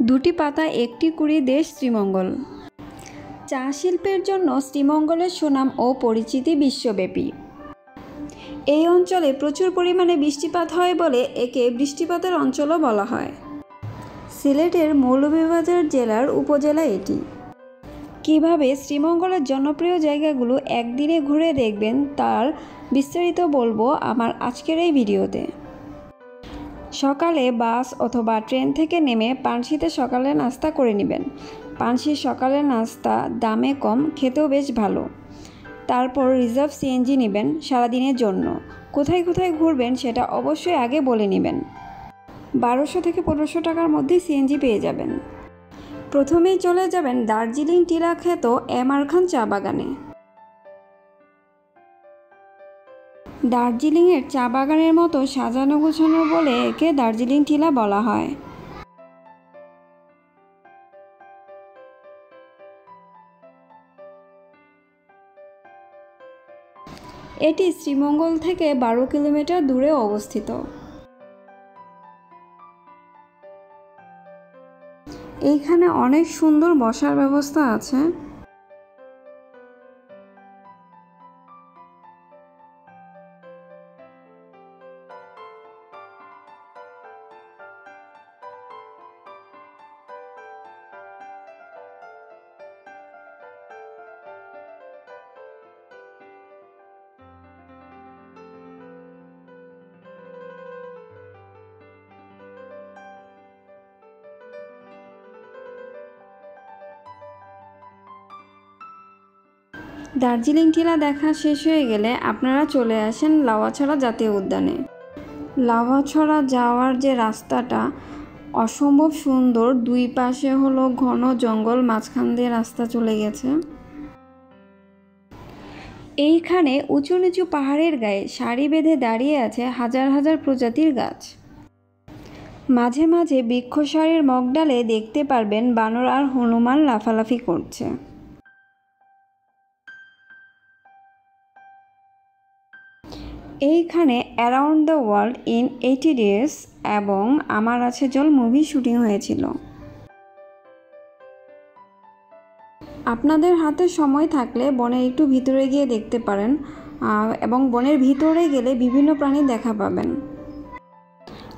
দুটি পাতা একটি কুড়ি দেশ শ্রীমঙ্গল। চা শিল্পের জন্য শ্রীমঙ্গলের সুনাম ও পরিচিতি বিশ্বব্যাপী। এই অঞ্চলে প্রচুর পরিমাণে বৃষ্টিপাত হয় বলে একে বৃষ্টিপাতের অঞ্চলও বলা হয়। সিলেটের মৌলভীবাজার জেলার উপজেলা এটি। কিভাবে শ্রীমঙ্গলের জনপ্রিয় জায়গাগুলো একদিনে ঘুরে দেখবেন তার বিস্তারিত বলবো আমার আজকের এই ভিডিওতে। সকালে বাস অথবা ট্রেন থেকে নেমে পানশিতে সকালের নাস্তা করে নেবেন। পানশির সকালের নাস্তা দামে কম, খেতেও বেশ ভালো। তারপর রিজার্ভ সিএনজি নেবেন সারাদিনের জন্য। কোথায় কোথায় ঘুরবেন সেটা অবশ্যই আগে বলে নেবেন। 1200 থেকে 1500 টাকার মধ্যেই সিএনজি পেয়ে যাবেন। প্রথমেই চলে যাবেন দার্জিলিং টিলা খ্যাত এমআর খান চা বাগানে। দার্জিলিংয়ের চা বাগানের মতো সাজানো গোছানো বলে একে দার্জিলিং টিলা বলা হয়। এটি শ্রীমঙ্গল থেকে 12 কিলোমিটার দূরে অবস্থিত। এইখানে অনেক সুন্দর বসার ব্যবস্থা আছে। দার্জিলিং টিলা দেখা শেষ হয়ে গেলে আপনারা চলে আসেন লাউয়াছড়া জাতীয় উদ্যানে। লাউয়াছড়া যাওয়ার যে রাস্তাটা অসম্ভব সুন্দর, দুই পাশে হলো ঘন জঙ্গল, মাঝখান দিয়ে রাস্তা চলে গেছে। এইখানে উঁচু নিচু পাহাড়ের গায়ে সারি বেঁধে দাঁড়িয়ে আছে হাজার হাজার প্রজাতির গাছ। মাঝে মাঝে বৃক্ষসারির মগডালে দেখতে পারবেন বানর আর হনুমান লাফালাফি করছে। এইখানে around the world in 80 days এবং আমার আছে জল মুভি শুটিং হয়েছিল। আপনাদের হাতে সময় থাকলে বনের একটু ভিতরে গিয়ে দেখতে পারেন এবং বনের ভিতরে গেলে বিভিন্ন প্রাণী দেখা পাবেন।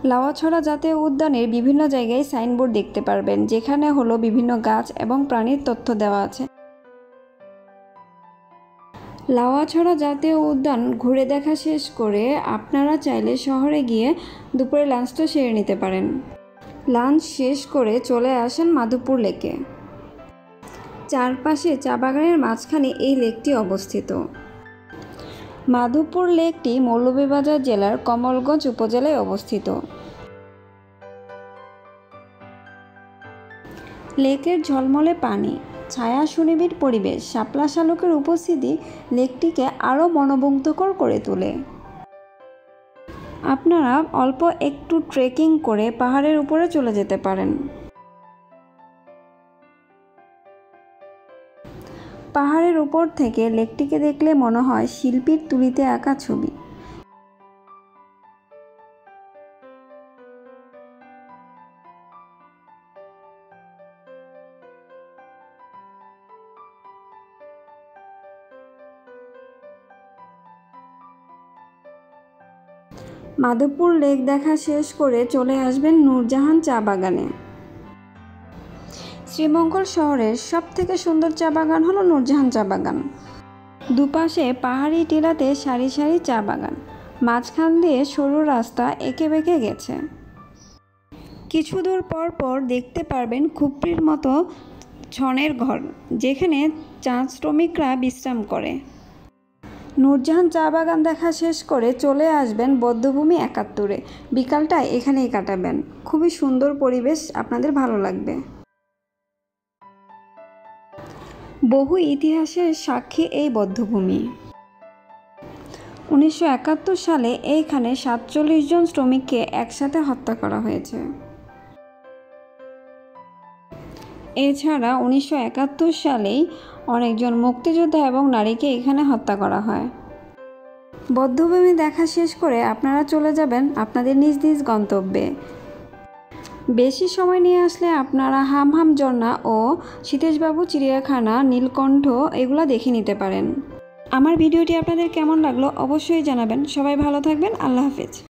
লাউয়াছড়া জাতীয় উদ্যানের বিভিন্ন জায়গায় সাইনবোর্ড দেখতে পারবেন যেখানে হলো বিভিন্ন গাছ এবং প্রাণীর তথ্য দেওয়া আছে। লাউয়াছড়া জাতীয় উদ্যান ঘুরে দেখা শেষ করে আপনারা চাইলে শহরে গিয়ে দুপুরে লাঞ্চটা সেরে নিতে পারেন। লাঞ্চ শেষ করে চলে আসেন মাধবপুর লেকে। চারপাশে চা বাগানের মাঝখানে এই লেকটি অবস্থিত। মাধবপুর লেকটি মৌলভীবাজার জেলার কমলগঞ্জ উপজেলায় অবস্থিত। লেকের ঝলমলে পানি, ছায়া সুনিবিড় পরিবেশ, শাপলা শালুকের উপস্থিতি লেকটিকে আরও মনোমুগ্ধকর করে তোলে। আপনারা অল্প একটু ট্রেকিং করে পাহাড়ের উপরে চলে যেতে পারেন। পাহাড়ের উপর থেকে লেকটিকে দেখলে মনে হয় শিল্পীর তুলিতে আঁকা ছবি। মাধবপুর লেক দেখা শেষ করে চলে আসবেন নূরজাহান চা বাগানে। শ্রীমঙ্গল শহরের সবথেকে সুন্দর চা বাগান হলো নূরজাহান চা বাগান। দুপাশে পাহাড়ি টিলাতে সারি সারি চা বাগান, মাঝখান দিয়ে সরু রাস্তা এঁকে বেঁকে গেছে। কিছু দূর পর পর দেখতে পারবেন খুপড়ির মতো ছনের ঘর যেখানে চা শ্রমিকরা বিশ্রাম করে। নূরজাহান চা বাগান দেখা শেষ করে চলে আসবেন বধ্যভূমি 71-এ। বিকালটা এখানেই কাটাবেন। খুবই সুন্দর পরিবেশ, আপনাদের ভালো লাগবে। বহু ইতিহাসের সাক্ষী এই বধ্যভূমি। 1971 সালে এইখানে 47 জন শ্রমিককে একসাথে হত্যা করা হয়েছে। এছাড়া 1971 সালেই অনেকজন মুক্তিযোদ্ধা এবং নারীকে এখানে হত্যা করা হয়। বধ্যভূমি দেখা শেষ করে আপনারা চলে যাবেন আপনাদের নিজ নিজ গন্তব্যে। বেশি সময় নিয়ে আসলে আপনারা হামহাম ঝর্ণা ও সীতেশবাবু চিড়িয়াখানা, নীলকণ্ঠ এগুলো দেখে নিতে পারেন। আমার ভিডিওটি আপনাদের কেমন লাগলো অবশ্যই জানাবেন। সবাই ভালো থাকবেন। আল্লাহ হাফেজ।